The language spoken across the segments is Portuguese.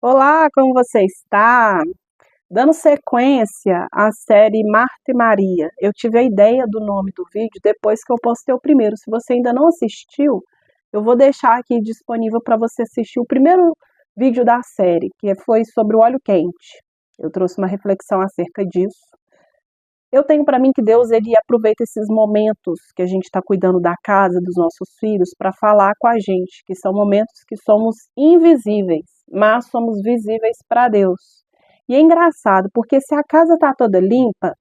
Olá, como você está? Dando sequência à série Marta e Maria. Eu tive a ideia do nome do vídeo depois que eu postei o primeiro. Se você ainda não assistiu, eu vou deixar aqui disponível para você assistir o primeiro vídeo da série, que foi sobre o óleo quente. Eu trouxe uma reflexão acerca disso. Eu tenho para mim que Deus ele aproveita esses momentos que a gente está cuidando da casa, dos nossos filhos, para falar com a gente, que são momentos que somos invisíveis, mas somos visíveis para Deus. E é engraçado, porque se a casa está toda limpa,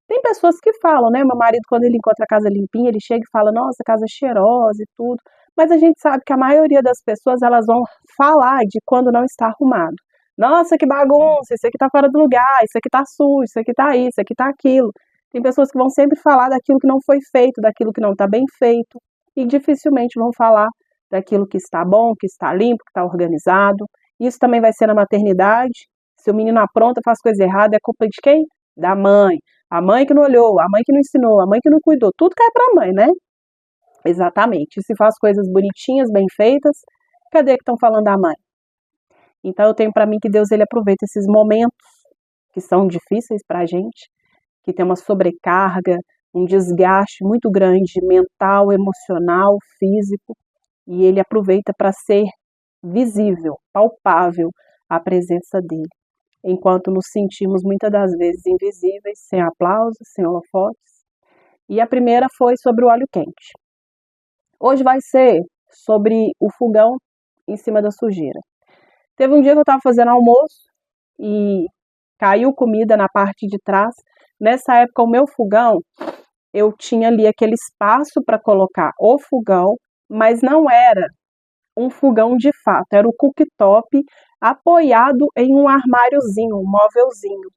tem pessoas que falam, né? Meu marido, quando ele encontra a casa limpinha, ele chega e fala, nossa, casa cheirosa e tudo. Mas a gente sabe que a maioria das pessoas, elas vão falar de quando não está arrumado. Nossa, que bagunça, isso aqui tá fora do lugar, isso aqui tá sujo, isso aqui tá isso, isso aqui tá aquilo. Tem pessoas que vão sempre falar daquilo que não foi feito, daquilo que não está bem feito, e dificilmente vão falar daquilo que está bom, que está limpo, que está organizado. Isso também vai ser na maternidade. Se o menino apronta, faz coisa errada, é culpa de quem? Da mãe. A mãe que não olhou, a mãe que não ensinou, a mãe que não cuidou, tudo cai para a mãe, né? Exatamente. E se faz coisas bonitinhas, bem feitas, cadê que estão falando da mãe? Então eu tenho para mim que Deus ele aproveita esses momentos que são difíceis para a gente, que tem uma sobrecarga, um desgaste muito grande mental, emocional, físico, e ele aproveita para ser visível, palpável a presença dele, enquanto nos sentimos muitas das vezes invisíveis, sem aplausos, sem holofotes. E a primeira foi sobre o óleo quente. Hoje vai ser sobre o fogão em cima da sujeira. Teve um dia que eu estava fazendo almoço e caiu comida na parte de trás. Nessa época, o meu fogão, eu tinha ali aquele espaço para colocar o fogão, mas não era um fogão de fato, era o cooktop apoiado em um armáriozinho, um móvelzinho.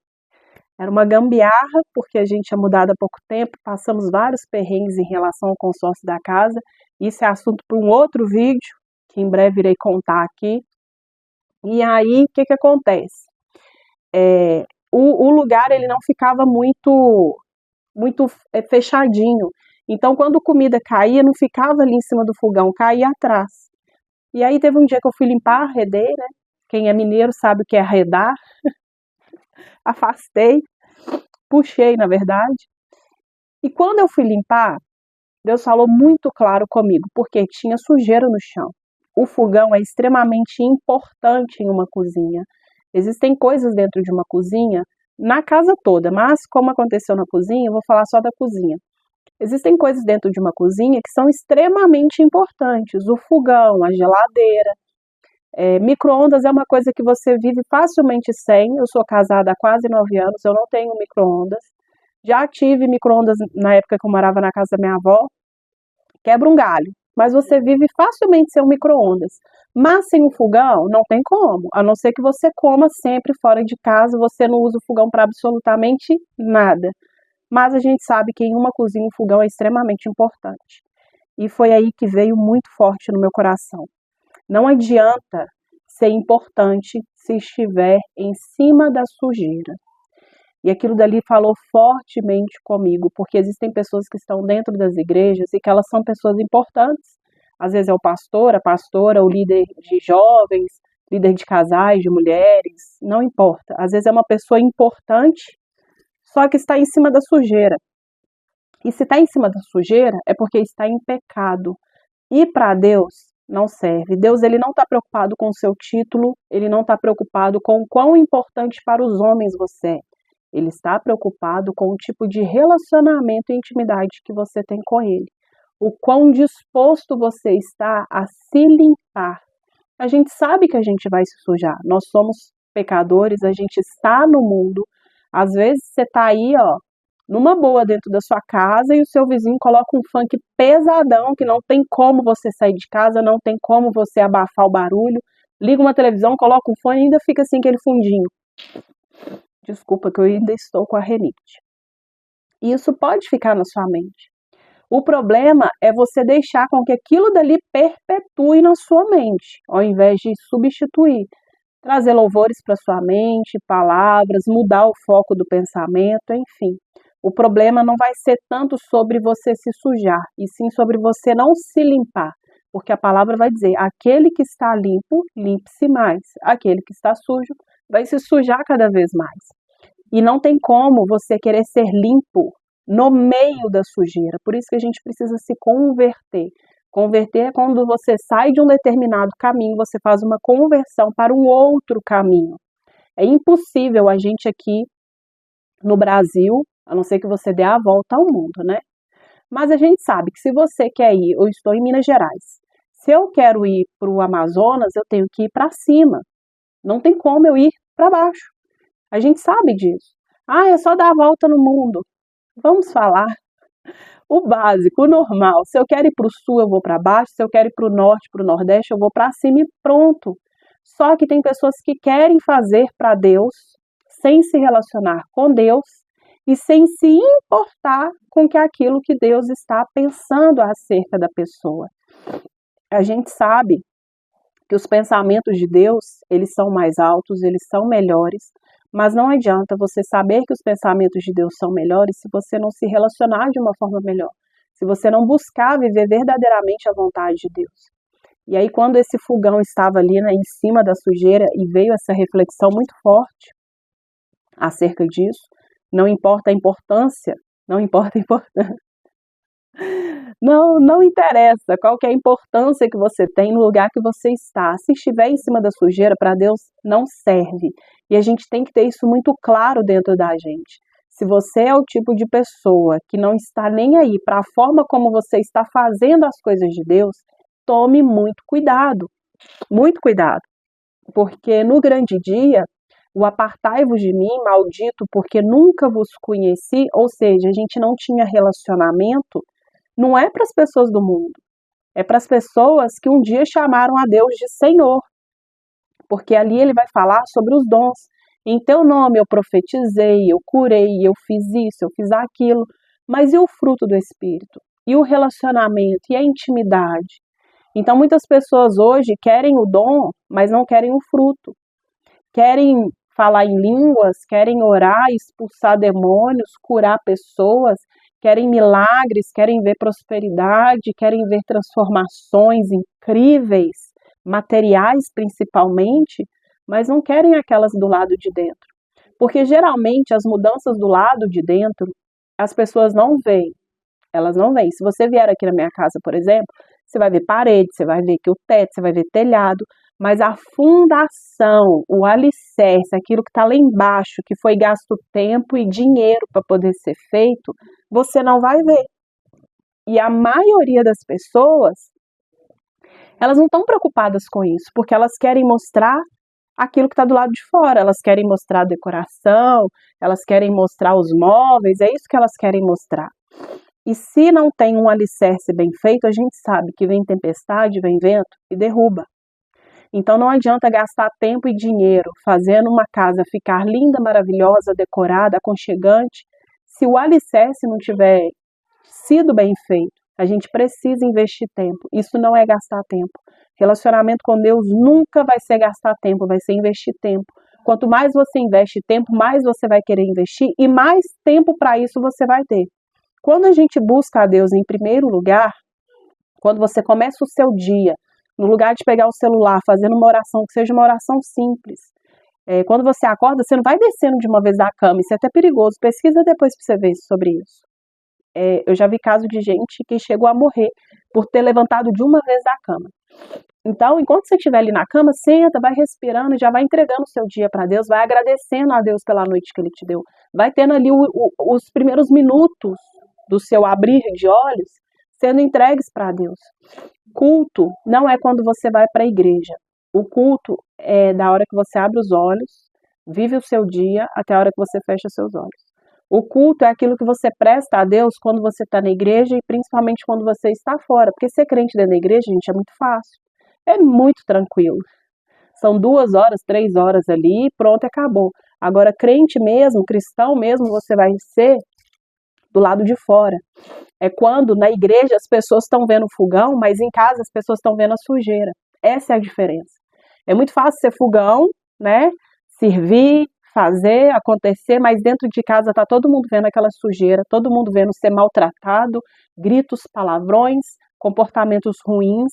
Era uma gambiarra, porque a gente tinha mudado há pouco tempo, passamos vários perrengues em relação ao consórcio da casa. Isso é assunto para um outro vídeo, que em breve irei contar aqui. E aí, o que acontece? O lugar ele não ficava muito fechadinho. Então, quando a comida caía, não ficava ali em cima do fogão, caía atrás. E aí teve um dia que eu fui limpar, arredei, né? Quem é mineiro sabe o que é arredar. Afastei, puxei, na verdade. E quando eu fui limpar, Deus falou muito claro comigo, porque tinha sujeira no chão. O fogão é extremamente importante em uma cozinha. Existem coisas dentro de uma cozinha, na casa toda, mas como aconteceu na cozinha, eu vou falar só da cozinha. Existem coisas dentro de uma cozinha que são extremamente importantes. O fogão, a geladeira, micro-ondas é uma coisa que você vive facilmente sem. Eu sou casada há quase 9 anos, eu não tenho micro-ondas. Já tive micro-ondas na época que eu morava na casa da minha avó. Quebra um galho, mas você vive facilmente sem um micro-ondas. Mas sem um fogão, não tem como. A não ser que você coma sempre fora de casa, você não usa o fogão para absolutamente nada. Mas a gente sabe que em uma cozinha o fogão é extremamente importante. E foi aí que veio muito forte no meu coração. Não adianta ser importante se estiver em cima da sujeira. E aquilo dali falou fortemente comigo, porque existem pessoas que estão dentro das igrejas e que elas são pessoas importantes. Às vezes é o pastor, a pastora, o líder de jovens, líder de casais, de mulheres, não importa. Às vezes é uma pessoa importante, só que está em cima da sujeira. E se está em cima da sujeira, é porque está em pecado. E para Deus não serve. Deus ele não está preocupado com o seu título, ele não está preocupado com o quão importante para os homens você é. Ele está preocupado com o tipo de relacionamento e intimidade que você tem com ele. O quão disposto você está a se limpar. A gente sabe que a gente vai se sujar. Nós somos pecadores, a gente está no mundo. Às vezes você está aí, ó, numa boa dentro da sua casa e o seu vizinho coloca um funk pesadão que não tem como você sair de casa, não tem como você abafar o barulho. Liga uma televisão, coloca um fone e ainda fica assim aquele fundinho. Desculpa que eu ainda estou com a rinite. E isso pode ficar na sua mente. O problema é você deixar com que aquilo dali perpetue na sua mente, ao invés de substituir. Trazer louvores para sua mente, palavras, mudar o foco do pensamento, enfim. O problema não vai ser tanto sobre você se sujar, e sim sobre você não se limpar. porque a palavra vai dizer, aquele que está limpo, limpe-se mais. Aquele que está sujo, vai se sujar cada vez mais. E não tem como você querer ser limpo no meio da sujeira. Por isso que a gente precisa se converter. Converter é quando você sai de um determinado caminho, você faz uma conversão para um outro caminho. É impossível a gente aqui no Brasil, a não ser que você dê a volta ao mundo, né? Mas a gente sabe que se você quer ir, eu estou em Minas Gerais, se eu quero ir para o Amazonas, eu tenho que ir para cima. Não tem como eu ir para baixo. A gente sabe disso. Ah, é só dar a volta no mundo. Vamos falar o básico, o normal. Se eu quero ir para o sul, eu vou para baixo. Se eu quero ir para o norte, para o nordeste, eu vou para cima e pronto. Só que tem pessoas que querem fazer para Deus sem se relacionar com Deus e sem se importar com que aquilo que Deus está pensando acerca da pessoa. A gente sabe que os pensamentos de Deus, eles são mais altos, eles são melhores, mas não adianta você saber que os pensamentos de Deus são melhores se você não se relacionar de uma forma melhor, se você não buscar viver verdadeiramente a vontade de Deus. E aí quando esse fogão estava ali, né, em cima da sujeira e veio essa reflexão muito forte acerca disso, não importa a importância, não importa a importância. Não interessa qual que é a importância que você tem no lugar que você está. Se estiver em cima da sujeira, para Deus não serve. E a gente tem que ter isso muito claro dentro da gente. Se você é o tipo de pessoa que não está nem aí para a forma como você está fazendo as coisas de Deus, tome muito cuidado. Muito cuidado. Porque no grande dia, o apartai-vos de mim, maldito, porque nunca vos conheci, ou seja, a gente não tinha relacionamento, não é para as pessoas do mundo, é para as pessoas que um dia chamaram a Deus de Senhor, porque ali ele vai falar sobre os dons. Em teu nome eu profetizei, eu curei, eu fiz isso, eu fiz aquilo, mas e o fruto do Espírito? E o relacionamento? E a intimidade? Então muitas pessoas hoje querem o dom, mas não querem o fruto. Querem falar em línguas, querem orar, expulsar demônios, curar pessoas, querem milagres, querem ver prosperidade, querem ver transformações incríveis, materiais principalmente, mas não querem aquelas do lado de dentro. Porque geralmente as mudanças do lado de dentro, as pessoas não veem. Elas não veem. Se você vier aqui na minha casa, por exemplo, você vai ver parede, você vai ver que o teto, você vai ver telhado, mas a fundação, o alicerce, aquilo que está lá embaixo, que foi gasto tempo e dinheiro para poder ser feito, você não vai ver. E a maioria das pessoas, elas não estão preocupadas com isso, porque elas querem mostrar aquilo que está do lado de fora, elas querem mostrar a decoração, elas querem mostrar os móveis, é isso que elas querem mostrar. E se não tem um alicerce bem feito, a gente sabe que vem tempestade, vem vento e derruba. Então não adianta gastar tempo e dinheiro fazendo uma casa ficar linda, maravilhosa, decorada, aconchegante, se o alicerce não tiver sido bem feito. A gente precisa investir tempo. Isso não é gastar tempo. Relacionamento com Deus nunca vai ser gastar tempo, vai ser investir tempo. Quanto mais você investe tempo, mais você vai querer investir e mais tempo para isso você vai ter. Quando a gente busca a Deus em primeiro lugar, quando você começa o seu dia, no lugar de pegar o celular, fazendo uma oração, que seja uma oração simples. Quando você acorda, você não vai descendo de uma vez da cama, isso é até perigoso. Pesquisa depois para você ver sobre isso. Eu já vi caso de gente que chegou a morrer por ter levantado de uma vez da cama. Então, enquanto você estiver ali na cama, senta, vai respirando e já vai entregando o seu dia para Deus, vai agradecendo a Deus pela noite que Ele te deu. Vai tendo ali os primeiros minutos do seu abrir de olhos sendo entregues para Deus. Culto não é quando você vai para a igreja. O culto é da hora que você abre os olhos, vive o seu dia até a hora que você fecha seus olhos. O culto é aquilo que você presta a Deus quando você está na igreja e principalmente quando você está fora. Porque ser crente dentro da igreja, gente, é muito fácil. É muito tranquilo. São 2 horas, 3 horas ali e pronto, acabou. Agora, crente mesmo, cristão mesmo, você vai ser do lado de fora. É quando na igreja as pessoas estão vendo o fogão, mas em casa as pessoas estão vendo a sujeira. Essa é a diferença. É muito fácil ser fogão, né? Servir, fazer, acontecer, mas dentro de casa tá todo mundo vendo aquela sujeira, todo mundo vendo ser maltratado, gritos, palavrões, comportamentos ruins.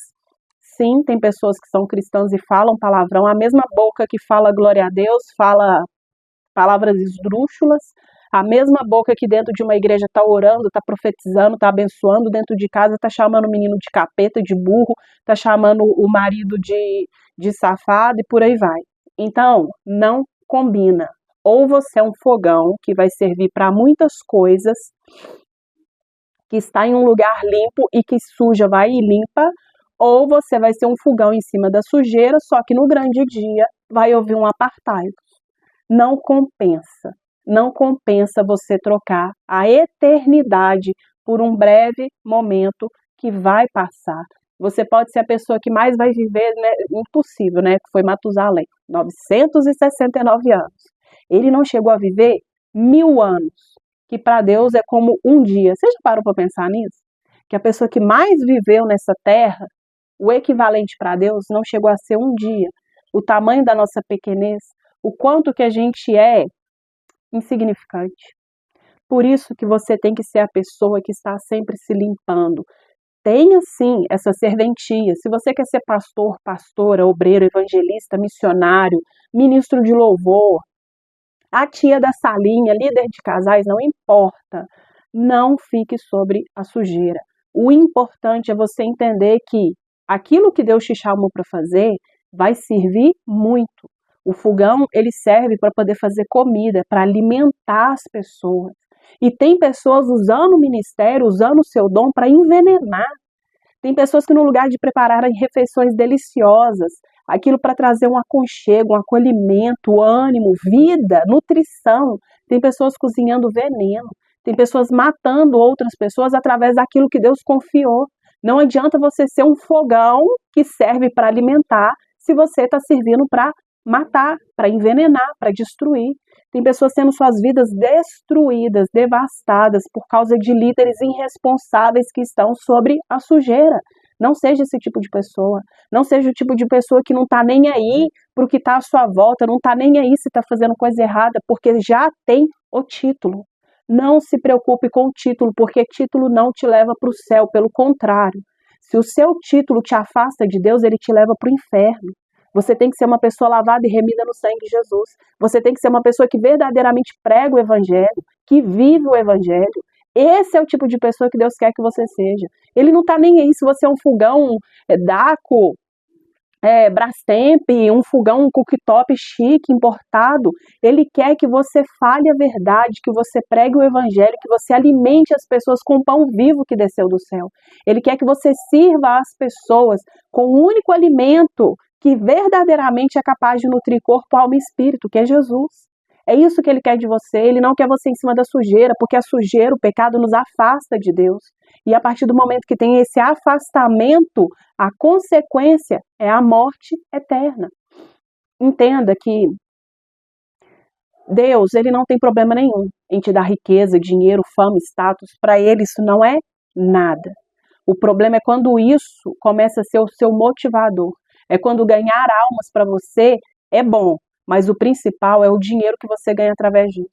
sim, tem pessoas que são cristãs e falam palavrão, a mesma boca que fala glória a Deus, fala palavras esdrúxulas, a mesma boca que dentro de uma igreja está orando, está profetizando, está abençoando, dentro de casa está chamando o menino de capeta, de burro, está chamando o marido de safado e por aí vai. Então, não combina. Ou você é um fogão que vai servir para muitas coisas, que está em um lugar limpo e que suja vai e limpa, ou você vai ser um fogão em cima da sujeira, só que no grande dia vai ouvir um apartai-vos. Não compensa. Não compensa você trocar a eternidade por um breve momento que vai passar. Você pode ser a pessoa que mais vai viver, né? Impossível, né? Que foi Matusalém, 969 anos. Ele não chegou a viver 1000 anos, que para Deus é como um dia. Você já parou para pensar nisso? Que a pessoa que mais viveu nessa terra, o equivalente para Deus não chegou a ser um dia. O tamanho da nossa pequenez, o quanto que a gente é insignificante. Por isso que você tem que ser a pessoa que está sempre se limpando. Tenha sim essa serventia. Se você quer ser pastor, pastora, obreiro, evangelista, missionário, ministro de louvor, a tia da salinha, líder de casais, não importa. Não fique sobre a sujeira. O importante é você entender que aquilo que Deus te chamou para fazer vai servir muito. O fogão, ele serve para poder fazer comida, para alimentar as pessoas. E tem pessoas usando o ministério, usando o seu dom para envenenar. Tem pessoas que no lugar de prepararem refeições deliciosas, aquilo para trazer um aconchego, um acolhimento, ânimo, vida, nutrição, tem pessoas cozinhando veneno. Tem pessoas matando outras pessoas através daquilo que Deus confiou. Não adianta você ser um fogão que serve para alimentar se você está servindo para matar, para envenenar, para destruir. Tem pessoas tendo suas vidas destruídas, devastadas por causa de líderes irresponsáveis que estão sobre a sujeira. Não seja esse tipo de pessoa. Não seja o tipo de pessoa que não está nem aí para o que está à sua volta, não está nem aí se está fazendo coisa errada, porque já tem o título. Não se preocupe com o título, porque título não te leva para o céu, pelo contrário. Se o seu título te afasta de Deus, ele te leva para o inferno. Você tem que ser uma pessoa lavada e remida no sangue de Jesus. Você tem que ser uma pessoa que verdadeiramente prega o evangelho, que vive o evangelho. Esse é o tipo de pessoa que Deus quer que você seja. Ele não está nem aí se você é um fogão Daco, Brastemp, um fogão cooktop chique, importado. Ele quer que você fale a verdade, que você pregue o evangelho, que você alimente as pessoas com o pão vivo que desceu do céu. Ele quer que você sirva as pessoas com o único alimento que verdadeiramente é capaz de nutrir corpo, alma e espírito, que é Jesus. É isso que ele quer de você. Ele não quer você em cima da sujeira, porque a sujeira, o pecado, nos afasta de Deus. E a partir do momento que tem esse afastamento, a consequência é a morte eterna. Entenda que Deus, ele não tem problema nenhum em te dar riqueza, dinheiro, fama, status. Para ele isso não é nada. O problema é quando isso começa a ser o seu motivador. É quando ganhar almas para você é bom, mas o principal é o dinheiro que você ganha através disso.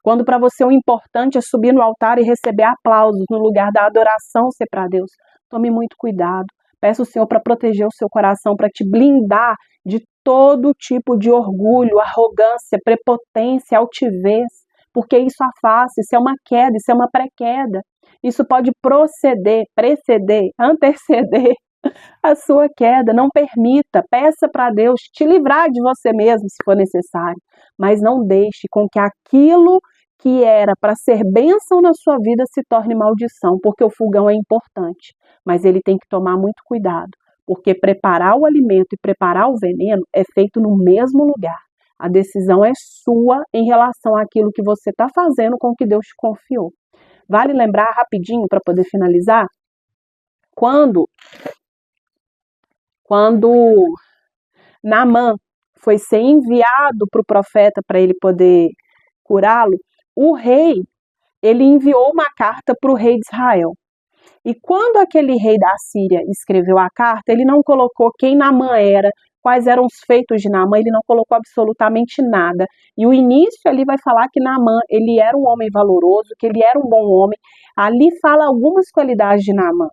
Quando para você o importante é subir no altar e receber aplausos no lugar da adoração ser para Deus, tome muito cuidado. Peça o Senhor para proteger o seu coração, para te blindar de todo tipo de orgulho, arrogância, prepotência, altivez, porque isso afasta, isso é uma queda, isso é uma pré-queda. Isso pode preceder, anteceder a sua queda. Não permita, peça para Deus te livrar de você mesmo, se for necessário, mas não deixe com que aquilo que era para ser bênção na sua vida se torne maldição, porque o fogão é importante, mas ele tem que tomar muito cuidado, porque preparar o alimento e preparar o veneno é feito no mesmo lugar. A decisão é sua em relação àquilo que você está fazendo com o que Deus te confiou. Vale lembrar rapidinho, para poder finalizar, quando Naamã foi ser enviado para o profeta para ele poder curá-lo, o rei, ele enviou uma carta para o rei de Israel. E quando aquele rei da Síria escreveu a carta, ele não colocou quem Naamã era, quais eram os feitos de Naamã, ele não colocou absolutamente nada. E o início ali vai falar que Naamã, ele era um homem valoroso, que ele era um bom homem. Ali fala algumas qualidades de Naamã.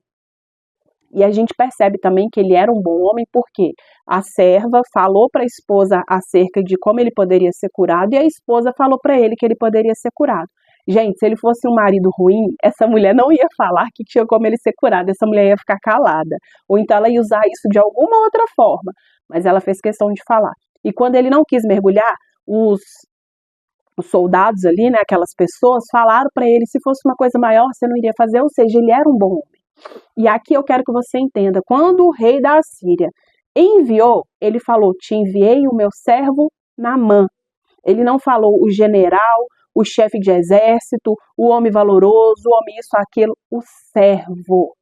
E a gente percebe também que ele era um bom homem, porque a serva falou para a esposa acerca de como ele poderia ser curado, e a esposa falou para ele que ele poderia ser curado. Gente, se ele fosse um marido ruim, essa mulher não ia falar que tinha como ele ser curado, essa mulher ia ficar calada. Ou então ela ia usar isso de alguma outra forma, mas ela fez questão de falar. E quando ele não quis mergulhar, os soldados ali, né, aquelas pessoas, falaram para ele, se fosse uma coisa maior, você não iria fazer, ou seja, ele era um bom homem. E aqui eu quero que você entenda, quando o rei da Assíria enviou, ele falou, te enviei o meu servo Naamã. Ele não falou o general, o chefe de exército, o homem valoroso, o homem isso, aquilo, o servo.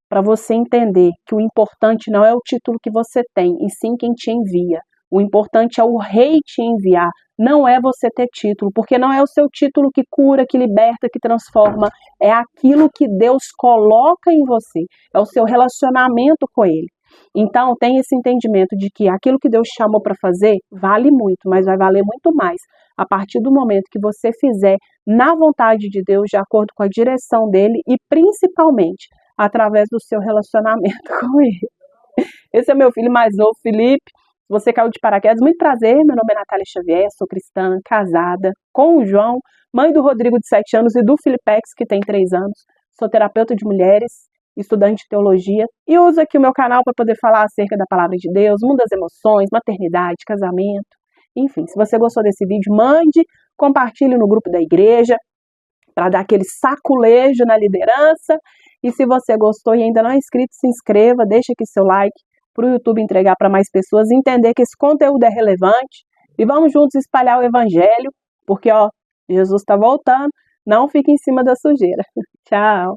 Para você entender que o importante não é o título que você tem, e sim quem te envia. O importante é o rei te enviar, não é você ter título, porque não é o seu título que cura, que liberta, que transforma, é aquilo que Deus coloca em você, é o seu relacionamento com Ele. Então, tem esse entendimento de que aquilo que Deus te chamou para fazer vale muito, mas vai valer muito mais a partir do momento que você fizer na vontade de Deus, de acordo com a direção dEle e principalmente através do seu relacionamento com Ele. Esse é meu filho mais novo, Felipe. Se você caiu de paraquedas, muito prazer, meu nome é Natália Xavier, sou cristã, casada com o João, mãe do Rodrigo de 7 anos e do Filipex, que tem 3 anos, sou terapeuta de mulheres, estudante de teologia e uso aqui o meu canal para poder falar acerca da palavra de Deus, mundo das emoções, maternidade, casamento, enfim, se você gostou desse vídeo, mande, compartilhe no grupo da igreja, para dar aquele saculejo na liderança, e se você gostou e ainda não é inscrito, se inscreva, deixa aqui seu like, para o YouTube entregar para mais pessoas, entender que esse conteúdo é relevante, e vamos juntos espalhar o evangelho, porque ó, Jesus está voltando, não fique em cima da sujeira. Tchau!